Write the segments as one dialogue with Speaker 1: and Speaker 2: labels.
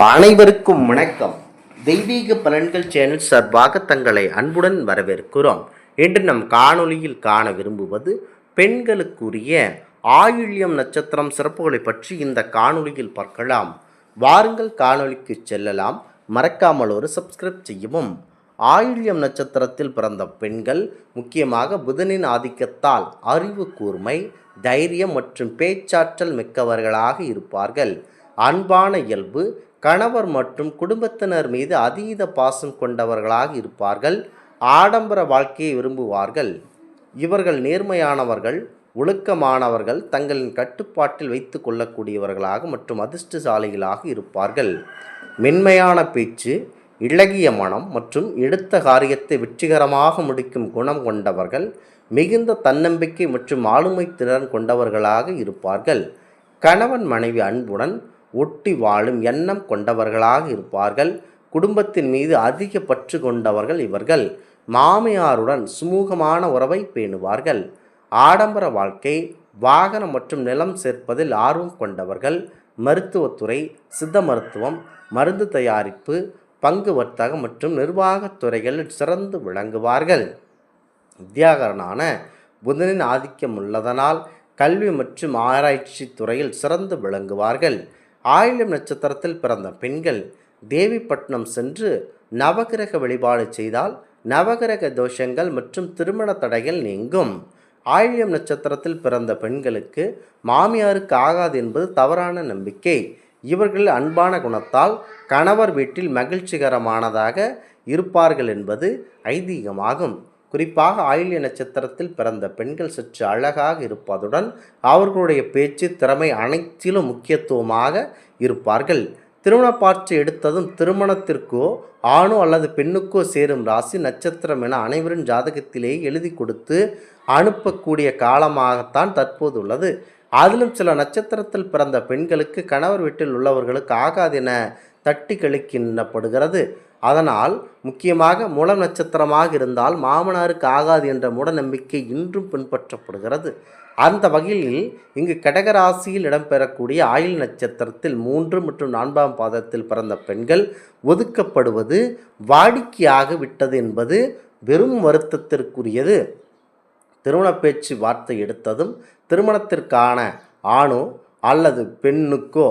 Speaker 1: அனைவருக்கும் வணக்கம். தெய்வீக பலன்கள் சேனல் சார்பாக தங்களை அன்புடன் வரவேற்கிறோம். இன்று நம் காணொளியில் காண விரும்புவது பெண்களுக்குரிய ஆயில்யம் நட்சத்திரம் சிறப்புகளை பற்றி இந்த காணொளியில் பார்க்கலாம். வாருங்கள் காணொளிக்கு செல்லலாம். மறக்காமல் ஒரு சப்ஸ்கிரைப் செய்யவும். ஆயில்யம் நட்சத்திரத்தில் பிறந்த பெண்கள் முக்கியமாக புதனின் ஆதிக்கத்தால் அறிவு கூர்மை, தைரியம் மற்றும் பேச்சாற்றல் மிக்கவர்களாக இருப்பார்கள். அன்பான இயல்பு, கணவர் மற்றும் குடும்பத்தினர் மீது அதீத பாசம் கொண்டவர்களாக இருப்பார்கள். ஆடம்பர வாழ்க்கையை விரும்புவார்கள். இவர்கள் நேர்மையானவர்கள், ஒழுக்கமானவர்கள், தங்களின் கட்டுப்பாட்டில் வைத்து கொள்ளக்கூடியவர்களாக மற்றும் அதிர்ஷ்டசாலிகளாக இருப்பார்கள். மென்மையான பேச்சு, இளகிய மனம் மற்றும் எடுத்த காரியத்தை வெற்றிகரமாக முடிக்கும் குணம் கொண்டவர்கள். மிகுந்த தன்னம்பிக்கை மற்றும் ஆளுமை திறன் கொண்டவர்களாக இருப்பார்கள். கணவன் மனைவி அன்புடன் ஒட்டி வாழும் எண்ணம் கொண்டவர்களாக இருப்பார்கள். குடும்பத்தின் மீது அதிக பற்று கொண்டவர்கள் இவர்கள். மாமியாருடன் சுமூகமான உறவை பேணுவார்கள். ஆடம்பர வாழ்க்கை, வாகனம் மற்றும் நிலம் சேர்ப்பதில் ஆர்வம் கொண்டவர்கள். மருத்துவத்துறை, சித்த மருத்துவம், மருந்து தயாரிப்பு, பங்கு வர்த்தகம் மற்றும் நிர்வாகத் துறைகளில் சிறந்து விளங்குவார்கள். வித்யாகரனான புதனின் ஆதிக்கம் உள்ளதனால் கல்வி மற்றும் ஆராய்ச்சி துறையில் சிறந்து விளங்குவார்கள். ஆயில்யம் நட்சத்திரத்தில் பிறந்த பெண்கள் தேவிப்பட்டினம் சென்று நவகிரக வழிபாடு செய்தால் நவகிரக தோஷங்கள் மற்றும் திருமண தடைகள் நீங்கும். ஆயில்யம் நட்சத்திரத்தில் பிறந்த பெண்களுக்கு மாமியாருக்கு ஆகாது என்பது தவறான நம்பிக்கை. இவர்கள் அன்பான குணத்தால் கணவர் வீட்டில் மகிழ்ச்சிகரமானதாக இருப்பார்கள் என்பது ஐதீகமாகும். குறிப்பாக ஆயில்ய நட்சத்திரத்தில் பிறந்த பெண்கள் சற்று அழகாக இருப்பதுடன் அவர்களுடைய பேச்சு, திறமை அனைத்திலும் முக்கியத்துவமாக இருப்பார்கள். திருமண பாற்று எடுத்ததும் திருமணத்திற்கோ ஆணோ அல்லது பெண்ணுக்கோ சேரும் ராசி நட்சத்திரம் என அனைவரின் ஜாதகத்திலேயே எழுதி கொடுத்து அனுப்பக்கூடிய காலமாகத்தான் தற்போது உள்ளது. அதிலும் சில நட்சத்திரத்தில் பிறந்த பெண்களுக்கு கணவர் வீட்டில் உள்ளவர்களுக்கு ஆகாது என தட்டி கழிக்கப்படுகிறது. அதனால் முக்கியமாக மூலம் நட்சத்திரமாக இருந்தால் மாமனாருக்கு ஆகாது என்ற மூட நம்பிக்கை இன்றும் பின்பற்றப்படுகிறது. அந்த வகையில் இங்கு கடகராசியில் இடம்பெறக்கூடிய ஆயில் நட்சத்திரத்தில் 3 மற்றும் 4ஆம் பாதத்தில் பிறந்த பெண்கள் ஒதுக்கப்படுவது வாடிக்கையாக விட்டது என்பது வெறும் வருத்தத்திற்குரியது. திருமண பேச்சு வார்த்தை எடுத்ததும் திருமணத்திற்கான ஆணோ அல்லது பெண்ணுக்கோ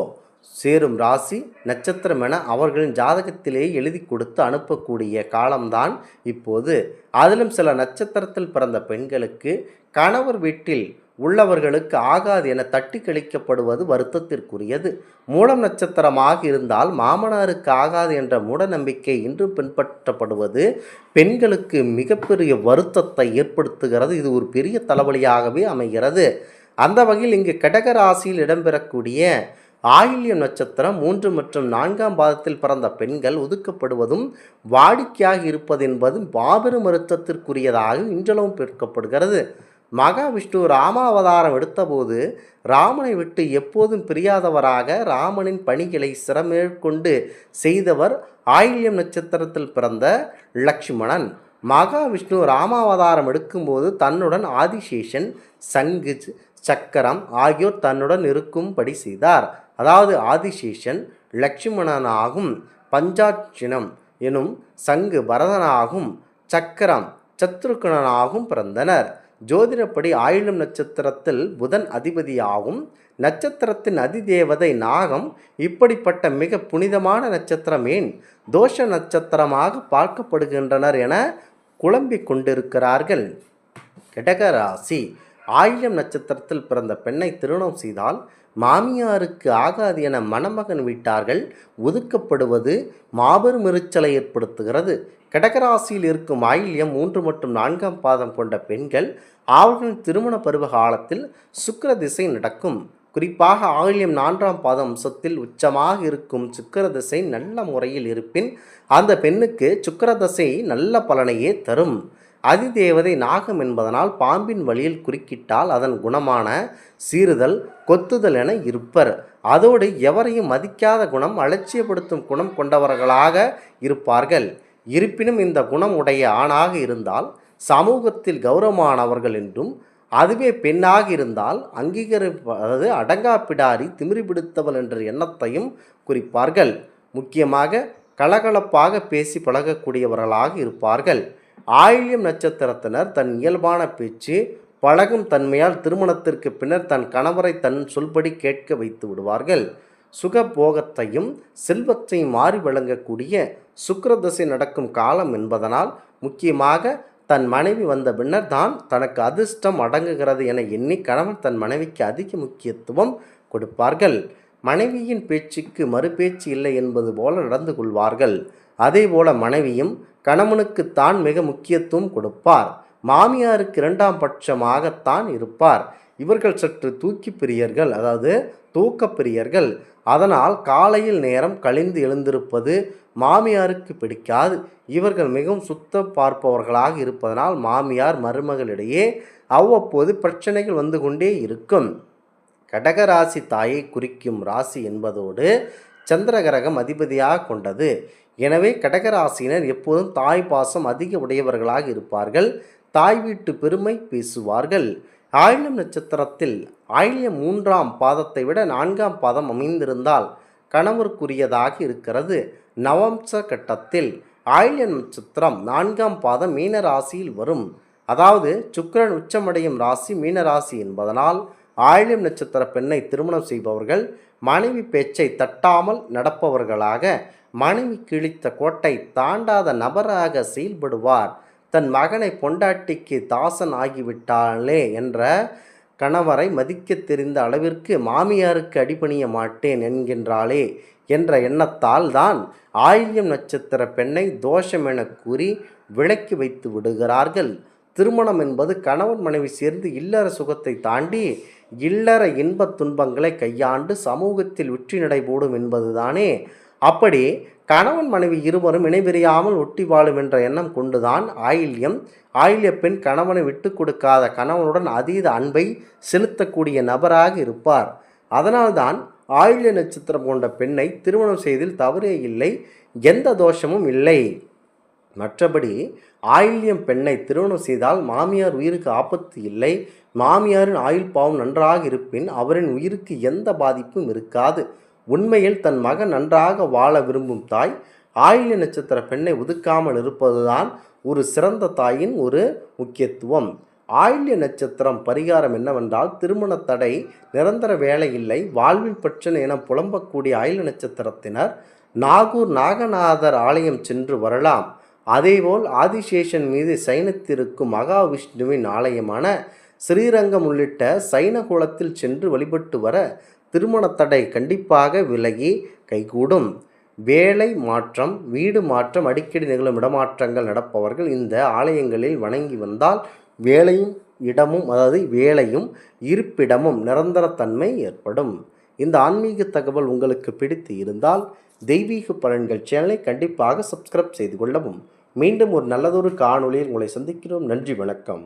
Speaker 1: சேரும் ராசி நட்சத்திரம் என அவர்களின் ஜாதகத்திலேயே எழுதி கொடுத்து அனுப்பக்கூடிய காலம்தான் இப்போது. அதிலும் சில நட்சத்திரத்தில் பிறந்த பெண்களுக்கு கணவர் வீட்டில் உள்ளவர்களுக்கு ஆகாது என தட்டி கழிக்கப்படுவது வருத்தத்திற்குரியது. மூலம் நட்சத்திரமாக இருந்தால் மாமனாருக்கு ஆகாது என்ற மூட நம்பிக்கை இன்றும் பின்பற்றப்படுவது பெண்களுக்கு மிகப்பெரிய வருத்தத்தை ஏற்படுத்துகிறது. இது ஒரு பெரிய தலைவலியாகவே அமைகிறது. அந்த வகையில் இங்கு கடக ராசியில் இடம்பெறக்கூடிய ஆயில்யம் நட்சத்திரம் 3 மற்றும் 4ஆம் பாதத்தில் பிறந்த பெண்கள் ஒதுக்கப்படுவதும் வாடிக்கையாக இருப்பது என்பது மாபெரும் வருத்தத்திற்குரியதாக இன்றளவும் பேர்க்கப்படுகிறது. மகாவிஷ்ணு ராமாவதாரம் எடுத்தபோது ராமனை விட்டு எப்போதும் பிரியாதவராக ராமனின் பணிகளை சிறமேற்கொண்டு செய்தவர் ஆயில்யம் நட்சத்திரத்தில் பிறந்த லக்ஷ்மணன். மகாவிஷ்ணு ராமாவதாரம் எடுக்கும்போது தன்னுடன் ஆதிசேஷன், சங்கு, சக்கரம் ஆகியோர் தன்னுடன் இருக்கும்படி செய்தார். அதாவது ஆதிசேஷன் லக்ஷ்மணனாகும், பஞ்சாட்சினம் எனும் சங்கு பரதனாகும், சக்கரம் சத்ருகனாகும் பிறந்தனர். ஜோதிடப்படி ஆயில்யம் நட்சத்திரத்தில் புதன் அதிபதியாகும். நட்சத்திரத்தின் அதிதேவதை நாகம். இப்படிப்பட்ட மிக புனிதமான நட்சத்திரம் ஏன் தோஷ நட்சத்திரமாக பார்க்கப்படுகின்றனர் என குழம்பிக் கொண்டிருக்கிறார்கள். கடகராசி ஆயில்யம் நட்சத்திரத்தில் பிறந்த பெண்ணை திருமணம் செய்தால் மாமியாருக்கு ஆகாது என மணமகன் வீட்டார்கள் ஒதுக்கப்படுவது மாபெரும் எரிச்சலை ஏற்படுத்துகிறது. கடகராசியில் இருக்கும் ஆயில்யம் 3 மற்றும் 4ஆம் பாதம் கொண்ட பெண்கள் அவர்களின் திருமண பருவ காலத்தில் சுக்கிர திசை நடக்கும். குறிப்பாக ஆயில்யம் 4ஆம் பாதம் அம்சத்தில் உச்சமாக இருக்கும் சுக்கிர திசை நல்ல முறையில் இருப்பின் அந்த பெண்ணுக்கு சுக்கிர திசை நல்ல பலனையே தரும். அதிதேவதை நாகம் என்பதனால் பாம்பின் வழியில் குறுக்கிட்டால் அதன் குணமான சீறுதல், கொத்துதல் என இருப்பர். அதோடு எவரையும் மதிக்காத குணம், அலட்சியப்படுத்தும் குணம் கொண்டவர்களாக இருப்பார்கள். இருப்பினும் இந்த குணம் உடைய ஆணாக இருந்தால் சமூகத்தில் கௌரவமானவர்கள் என்றும், அதுவே பெண்ணாக இருந்தால் அங்கீகரிப்பது அடங்கா பிடாரி, திமிரி பிடித்தவள் என்ற எண்ணத்தையும் குறிப்பார்கள். முக்கியமாக கலகலப்பாக பேசி பழகக்கூடியவர்களாக இருப்பார்கள். ஆயில்யம் நட்சத்திரத்தினர் தன் இயல்பான பேச்சு பழகும் தன்மையால் திருமணத்திற்கு பின்னர் தன் கணவரை தன் சொல்படி கேட்க வைத்து விடுவார்கள். சுகபோகத்தையும் செல்வத்தையும் மாறி வழங்கக்கூடிய சுக்கிரதசை நடக்கும் காலம் என்பதனால் முக்கியமாக தன் மனைவி வந்த பின்னர் தான் தனக்கு அதிர்ஷ்டம் அடங்குகிறது என எண்ணி கணவன் தன் மனைவிக்கு அதிக முக்கியத்துவம் கொடுப்பார்கள். மனைவியின் பேச்சுக்கு மறுபேச்சு இல்லை என்பது போல நடந்து கொள்வார்கள். அதேபோல மனைவியும் கணவனுக்கு தான் மிக முக்கியத்துவம் கொடுப்பார். மாமியாருக்கு இரண்டாம் பட்சமாகத்தான் இருப்பார். இவர்கள் சற்று தூக்கி பிரியர்கள், அதாவது தூக்க பிரியர்கள். அதனால் காலையில் நேரம் கழிந்து எழுந்திருப்பது மாமியாருக்கு பிடிக்காது. இவர்கள் மிகவும் சுத்த பார்ப்பவர்களாக இருப்பதனால் மாமியார் மருமகளிடையே அவ்வப்போது பிரச்சனைகள் வந்து கொண்டே இருக்கும். கடகராசி தாயை குறிக்கும் ராசி என்பதோடு சந்திரகிரகம் அதிபதியாக கொண்டது. எனவே கடகராசியினர் எப்போதும் தாய் பாசம் அதிக உடையவர்களாக இருப்பார்கள். தாய் வீட்டு பெருமை பேசுவார்கள். ஆயில்யம் நட்சத்திரத்தில் ஆயில்யம் 3ஆம் பாதத்தை விட 4ஆம் பாதம் அமைந்திருந்தால் கணவருக்குரியதாக இருக்கிறது. நவம்ச கட்டத்தில் ஆயில்யம் நட்சத்திரம் 4ஆம் பாதம் மீன ராசியில் வரும். அதாவது சுக்கிரன் உச்சமடையும் ராசி மீனராசி என்பதனால் ஆயில்யம் நட்சத்திர பெண்ணை திருமணம் செய்பவர்கள் மனைவி பேச்சை தட்டாமல் நடப்பவர்களாக, மனைவி கிழித்த கோட்டை தாண்டாத நபராக செயல்படுவார். தன் மகனை பொண்டாட்டிக்கு தாசன் ஆகிவிட்டாளே என்ற கணவரை மதிக்க தெரிந்த அளவிற்கு மாமியாருக்கு அடிபணிய மாட்டேன் என்கின்றாளே என்ற எண்ணத்தால் தான் ஆயில்யம் நட்சத்திர பெண்ணை தோஷம் என கூறி விலக்கி வைத்து விடுகிறார்கள். திருமணம் என்பது கணவன் மனைவி சேர்ந்து இல்லற சுகத்தை தாண்டி இல்லற இன்பத் துன்பங்களை கையாண்டு சமூகத்தில் வெற்றி நடைபோடும் என்பதுதானே. அப்படி கணவன் மனைவி இருவரும் இணைபிரியாமல் ஒட்டி வாழும் என்ற எண்ணம் கொண்டுதான் ஆயில்ய பெண் கணவனை விட்டு கொடுக்காத கணவனுடன் அதீத அன்பை செலுத்தக்கூடிய நபராக இருப்பார். அதனால்தான் ஆயில்ய நட்சத்திரம் கொண்ட பெண்ணை திருமணம் செய்தில் தவறே இல்லை, எந்த தோஷமும் இல்லை. மற்றபடி ஆயில்யம் பெண்ணை திருமணம் செய்தால் மாமியார் உயிருக்கு ஆபத்து இல்லை. மாமியாரின் ஆயுள் பாவம் நன்றாக இருப்பின் அவரின் உயிருக்கு எந்த பாதிப்பும் இருக்காது. உண்மையில் தன் மகன் நன்றாக வாழ விரும்பும் தாய் ஆயில்ய நட்சத்திர பெண்ணை ஒதுக்காமல் இருப்பதுதான் ஒரு சிறந்த தாயின் ஒரு முக்கியத்துவம். ஆயில்ய நட்சத்திரம் பரிகாரம் என்னவென்றால், திருமண தடை, நிரந்தர வேலை இல்லை, வாழ்வில் பிரச்சனை என புலம்பக்கூடிய ஆயில்ய நட்சத்திரத்தினர் நாகூர் நாகநாதர் ஆலயம் சென்று வரலாம். அதேபோல் ஆதிசேஷன் மீது சைனத்திருக்கும் மகாவிஷ்ணுவின் ஆலயமான ஸ்ரீரங்கம் உள்ளிட்ட சைன குலத்தில் சென்று வழிபட்டு வர திருமண தடை கண்டிப்பாக விலகி கைகூடும். வேலை மாற்றம், வீடு மாற்றம், அடிக்கடி நிகழும் இடமாற்றங்கள் நடப்பவர்கள் இந்த ஆலயங்களில் வணங்கி வந்தால் வேலையும் இருப்பிடமும் நிரந்தரத்தன்மை ஏற்படும். இந்த ஆன்மீக தகவல் உங்களுக்கு பிடித்து இருந்தால் தெய்வீக பலன்கள் சேனலை கண்டிப்பாக சப்ஸ்கிரைப் செய்து கொள்ளவும். மீண்டும் ஒரு நல்லதொரு காணொளியில் உங்களை சந்திக்கிறோம். நன்றி, வணக்கம்.